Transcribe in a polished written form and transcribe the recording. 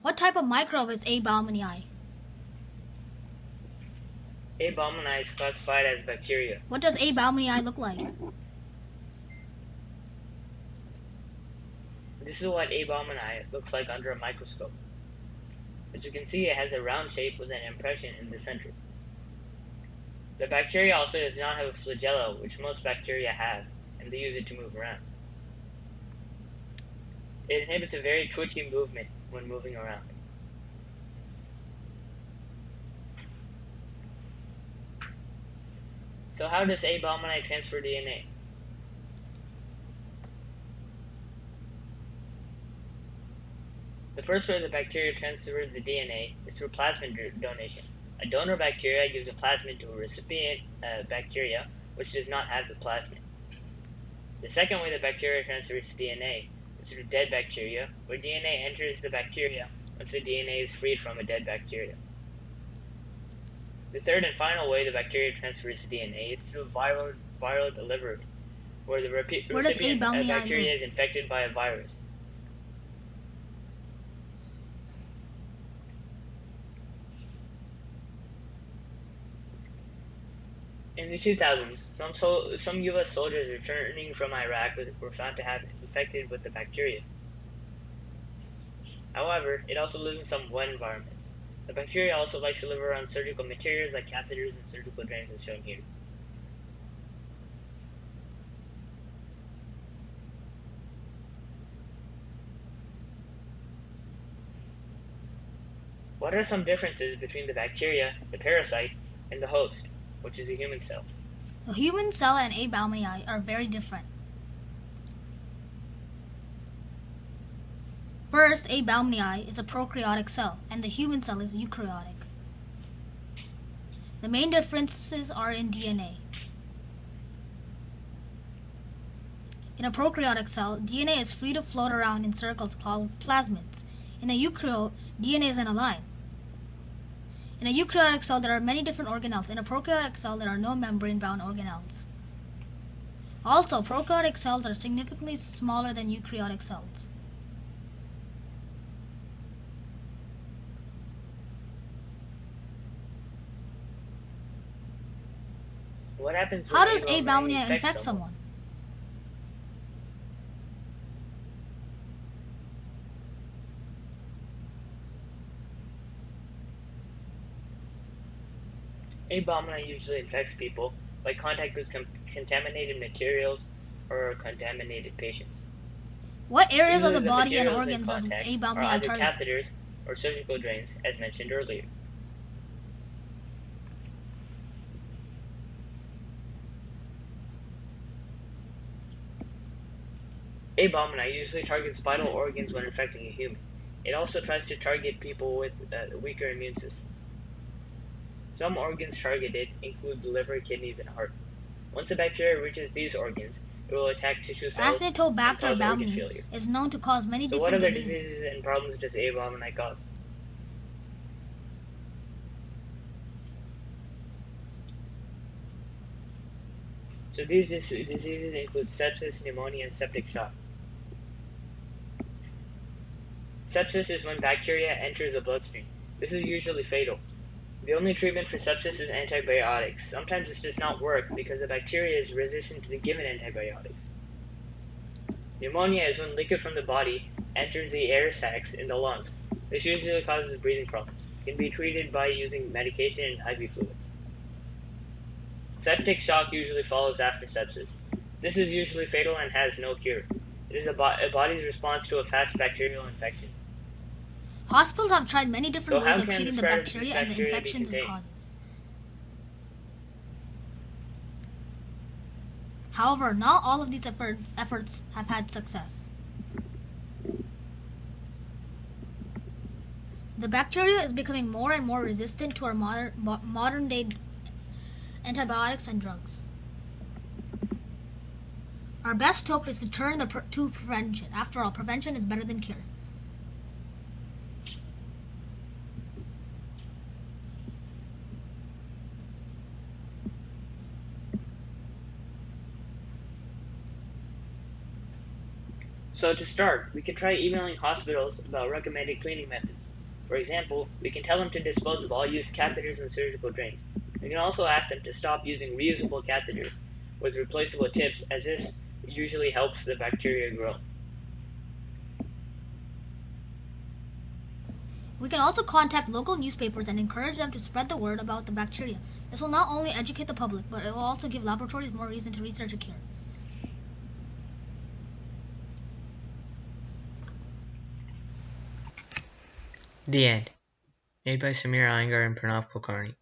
What type of microbe is A. baumannii? A. baumannii is classified as bacteria. What does A. baumannii look like? This is what A. baumannii looks like under a microscope. As you can see, it has a round shape with an impression in the center. The bacteria also does not have a flagella, which most bacteria have, and they use it to move around. It inhibits a very twitchy movement when moving around. So how does A. baumannii transfer DNA? The first way the bacteria transfers the DNA is through plasmid donation. A donor bacteria gives a plasmid to a recipient bacteria which does not have the plasmid. The second way the bacteria transfers DNA is through dead bacteria, where DNA enters the bacteria once the DNA is freed from a dead bacteria. The third and final way the bacteria transfers DNA is through viral delivery, where the recipient bacteria is infected by a virus. In the 2000s, some U.S. soldiers returning from Iraq were found to have infected with the bacteria. However, it also lives in some wet environments. The bacteria also likes to live around surgical materials like catheters and surgical drains as shown here. What are some differences between the bacteria, the parasite, and the host, which is a human cell? The human cell and A. baumannii are very different. First, A. baumannii is a prokaryotic cell, and the human cell is eukaryotic. The main differences are in DNA. In a prokaryotic cell, DNA is free to float around in circles called plasmids. In a eukaryote, DNA is in a line. In a eukaryotic cell, there are many different organelles. In a prokaryotic cell, there are no membrane-bound organelles. Also, prokaryotic cells are significantly smaller than eukaryotic cells. What happens How does A. baumannii infect someone? A. baumannii usually infects people by contact with contaminated materials or contaminated patients. What areas of the body and organs does A. baumannii target? Catheters or surgical drains, as mentioned earlier. A. baumannii usually targets vital organs when infecting a human. It also tries to target people with a weaker immune system. Some organs targeted include the liver, kidneys, and heart. Once the bacteria reaches these organs, it will attack tissue cells and cause organ failure. Is known to cause many different what other diseases. diseases and problems does A. baumannii cause? So these diseases include sepsis, pneumonia, and septic shock. Sepsis is when bacteria enters the bloodstream. This is usually fatal. The only treatment for sepsis is antibiotics. Sometimes this does not work because the bacteria is resistant to the given antibiotics. Pneumonia is when liquid from the body enters the air sacs in the lungs. This usually causes breathing problems. It can be treated by using medication and IV fluids. Septic shock usually follows after sepsis. This is usually fatal and has no cure. It is a body's response to a fast bacterial infection. Hospitals have tried many different ways of treating the bacteria and the infections it causes. However, not all of these efforts have had success. The bacteria is becoming more and more resistant to our modern day antibiotics and drugs. Our best hope is to turn to prevention. After all, prevention is better than cure. So to start, we can try emailing hospitals about recommended cleaning methods. For example, we can tell them to dispose of all used catheters and surgical drains. We can also ask them to stop using reusable catheters with replaceable tips, as this usually helps the bacteria grow. We can also contact local newspapers and encourage them to spread the word about the bacteria. This will not only educate the public, but it will also give laboratories more reason to research a cure. The end. Made by Iyengar and Pranav Kulkarni.